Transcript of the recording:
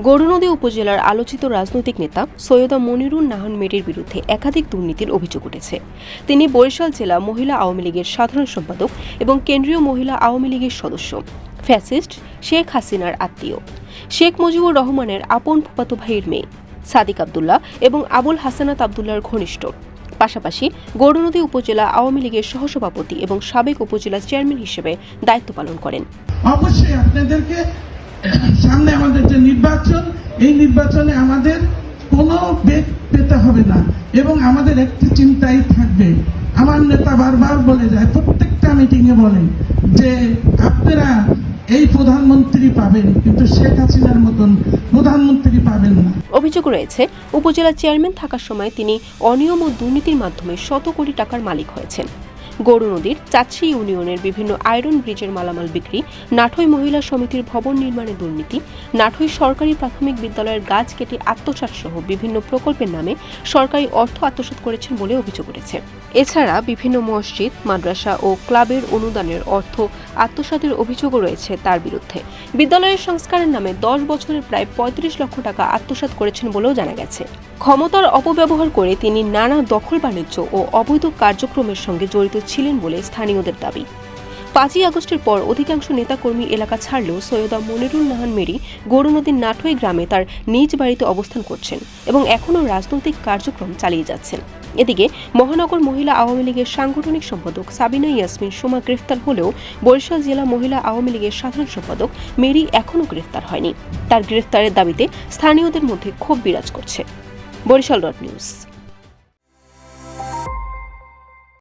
গৌরনদী উপজেলার আলোচিত রাজনৈতিক নেতা সৈয়দা মনিরুন নাহান মেরির বিরুদ্ধে একাধিক দুর্নীতির অভিযোগ উঠেছে। তিনি বরিশাল জেলা মহিলা আওয়ামী লীগের সাধারণ সম্পাদক এবং কেন্দ্রীয় মহিলা আওয়ামী লীগের সদস্য, ফ্যাসিস্ট শেখ হাসিনার আত্মীয়, শেখ মুজিবুর রহমানের আপন ফুফাতো ভাইয়ের মেয়ে সাদিক আব্দুল্লাহ এবং আবুল হাসানাত আব্দুল্লাহর ঘনিষ্ঠ। পাশাপাশি গৌরনদী উপজেলা আওয়ামী লীগের সহসভাপতি এবং সাবেক উপজেলা চেয়ারম্যান হিসেবে দায়িত্ব পালন করেন। অবশ্যই আপনাদেরকে সামনে আমাদের যে নির্বাচন, এই নির্বাচনে আমাদের কোনো বেগ পেতে হবে না এবং আমাদের একটি চিন্তাই থাকবে। আমার নেতা বারবার বলে যায়, প্রত্যেকটা মিটিংয়ে বলেন যে আপনারা এই প্রধানমন্ত্রী পাবেন, কিন্তু শেখ হাসিনার মতন প্রধানমন্ত্রী পাবেন না। অভিযোগ রয়েছে, উপজেলা চেয়ারম্যান থাকার সময় তিনি অনিয়ম ও দুর্নীতির মাধ্যমে শত কোটি টাকার মালিক হয়েছেন। গৌরনদীর চাচ্ছি ইউনিয়নের বিভিন্ন আয়রন ব্রিজের মালামাল বিক্রি, নাঠই মহিলা সমিতির ভবন নির্মাণে দুর্নীতি, নাঠই সরকারি প্রাথমিক বিদ্যালয়ের গাছ কেটে আত্মসাৎ সহ বিভিন্ন প্রকল্পের নামে সরকারি অর্থ আত্মসাৎ করেছেন বলে অভিযোগ উঠেছে। এছাড়া বিভিন্ন মসজিদ, মাদ্রাসা ও ক্লাবের অনুদানের অর্থ আত্মসাতের অভিযোগও রয়েছে তার বিরুদ্ধে। বিদ্যালয়ের সংস্কারের নামে 10 বছরের প্রায় 35 লক্ষ টাকা আত্মসাৎ করেছেন বলেও জানা গেছে। ক্ষমতার অপব্যবহার করে তিনি নানা দখল বাণিজ্য ও অবৈধ কার্যক্রমের সঙ্গে জড়িত ছিলেন বলে স্থানীয়দের দাবি। 5ই আগস্টের পর অধিকাংশ নেতাকর্মী এলাকা ছাড়লেও সৈয়দা মনিরুন নাহান মেরি গৌরনদীর নাঠই গ্রামে তার নিজ বাড়িতে অবস্থান করছেন এবং এখনও রাজনৈতিক কার্যক্রম চালিয়ে যাচ্ছেন। এদিকে মহানগর মহিলা আওয়ামী লীগের সাংগঠনিক সম্পাদক সাবিনা ইয়াসমিন সোমা গ্রেফতার হলেও বরিশাল জেলা মহিলা আওয়ামী লীগের সাধারণ সম্পাদক মেরি এখনও গ্রেফতার হয়নি। তার গ্রেফতারের দাবিতে স্থানীয়দের মধ্যে ক্ষোভ বিরাজ করছে। বরিশাল.নিউজ।